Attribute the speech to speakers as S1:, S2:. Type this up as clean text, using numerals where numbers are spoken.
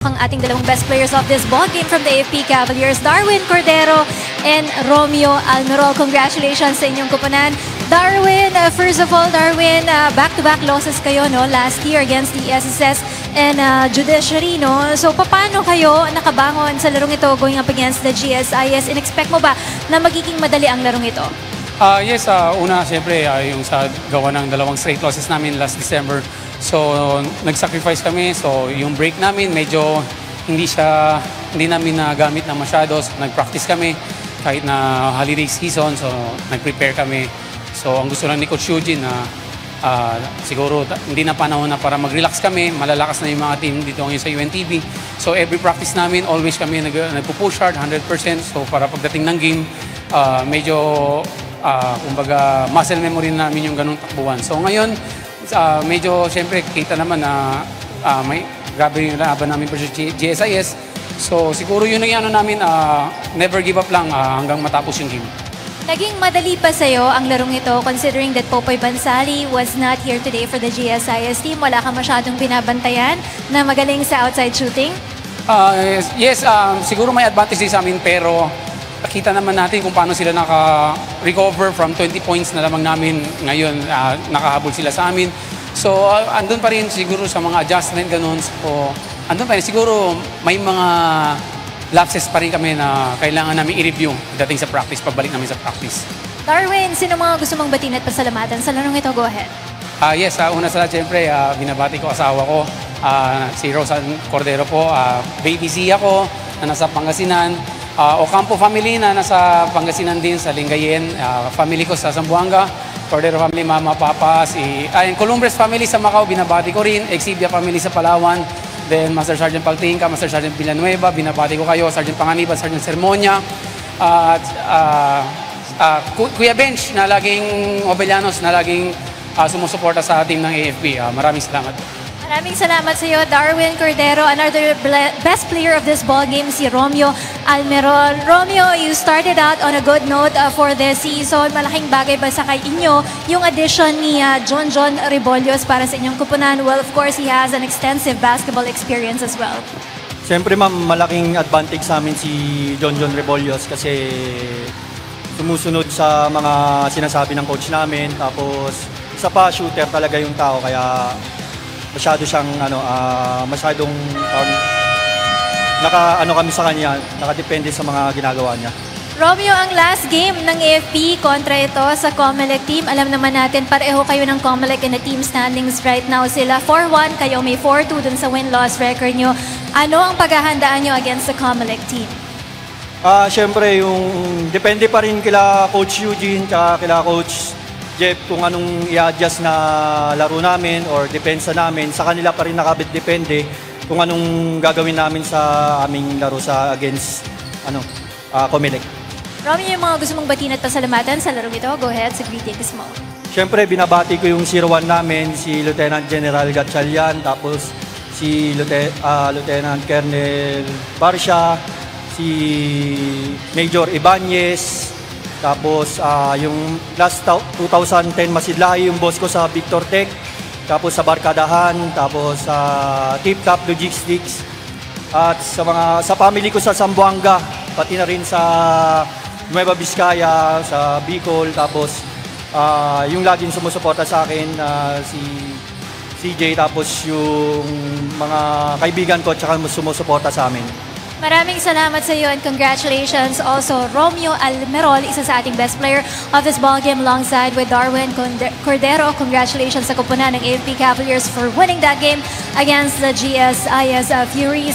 S1: Ang ating dalawang best players of this ball game from the AFP Cavaliers, Darwin Cordero and Romeo Almerol. Congratulations sa inyong kupunan. Darwin, first of all, Darwin, back-to-back losses kayo no, last year against the SSS and Judiciary. No? So, paano kayo nakabangon sa larong ito going up against the GSIS? In-expect mo ba na magiging madali ang larong ito?
S2: Yes, una, siyempre, yung sa gawa ng dalawang straight losses namin last December. So, nag-sacrifice kami. So, yung break namin, medyo hindi namin nagamit na masyado. So, nag-practice kami kahit na holiday season. So, nag-prepare kami. So, ang gusto lang ni Coach Eugene na siguro hindi na panahon na para mag-relax kami. Malalakas na yung mga team dito ngayon sa UNTV. So, every practice namin, always kami nagpo-push hard, 100%. So, para pagdating ng game, medyo kumbaga muscle memory namin yung ganung takbuhan. So ngayon, medyo siyempre kita naman na may grabe yung laban namin versus GSIS. So siguro yun ang ano namin, never give up lang hanggang matapos yung game.
S1: Naging madali pa sa'yo ang larong ito considering that Popoy Bansali was not here today for the GSIS team. Wala ka masyadong binabantayan na magaling sa outside shooting?
S2: Yes, siguro may advantage din sa amin pero nakita naman natin kung paano sila naka-recover from 20 points na lamang namin ngayon. Nakahabol sila sa amin. So, andun pa rin siguro sa mga adjustment, ganun. So, andun pa rin. Siguro may mga lapses pa rin kami na kailangan namin i-review dating sa practice, pagbalik namin sa practice.
S1: Darwin, sino mga gusto mong batiin at pasalamatan sa larong ito? Go ahead.
S2: Yes, una sa lahat, siyempre, binabati ko asawa ko, si Rosan Cordero po, baby Zia ko, na nasa Pangasinan, Ocampo family na nasa Pangasinan din sa Lingayen, family ko sa Zamboanga, Cordero family, mama, papa, Columbres family sa Macau, binabati ko rin, Exibia family sa Palawan, then Master Sergeant Paltingka, Master Sergeant Villanueva, binabati ko kayo, Sergeant Panganiban, Sergeant Sermonia, at Kuya Bench na laging Obellanos na laging sumusuporta sa team ng AFP. Maraming salamat.
S1: Maraming salamat sa iyo, Darwin Cordero. Another best player of this ball game, si Romeo Almerol. Romeo, you started out on a good note for this season. Malaking bagay ba sa kay inyo yung addition ni John Rebollos para sa inyong kupunan? Well, of course, he has an extensive basketball experience as well.
S3: Siyempre ma'am, malaking advantage sa amin si John Rebollos kasi sumusunod sa mga sinasabi ng coach namin. Tapos isa pa, shooter talaga yung tao kaya masyado siyang masyadong kami sa kanya, nakadepende sa mga ginagawa niya.
S1: Romeo, ang last game ng AFP kontra ito sa Comelec team. Alam naman natin, pareho kayo ng Comelec in the team standings right now. Sila 4-1, kayo may 4-2 dun sa win-loss record nyo. Ano ang paghahandaan nyo against the Comelec team?
S3: Siyempre, yung depende pa rin kila Coach Eugene, kila Coach Jeff kung anong i-adjust na laro namin or depensa namin. Sa kanila pa rin nakabit-depende kung anong gagawin namin sa aming laro sa against Comelec.
S1: Romeo, yung mga gusto mong batiin at pasalamatan sa larong ito, go ahead, sa greetings mo.
S3: Siyempre, binabati ko yung 01 namin, si Lieutenant General Gatchalian, tapos si Lieutenant Colonel Barsha, si Major Ibanez, tapos yung last 2010 Masidlahi, yung boss ko sa Victor Tech, tapos sa Barkadahan, tapos sa Tip Top Logistics, at sa family ko sa Zamboanga, pati na rin sa Nueva Vizcaya, sa Bicol, tapos yung laging sumusuporta sa akin si CJ, tapos yung mga kaibigan ko at saka sumusuporta sa amin.
S1: Maraming salamat sa iyo and congratulations also Romeo Almerol, isa sa ating best player of this ball game alongside with Darwin Cordero. Congratulations sa kupunan ng AFP Cavaliers for winning that game against the GSIS Furies.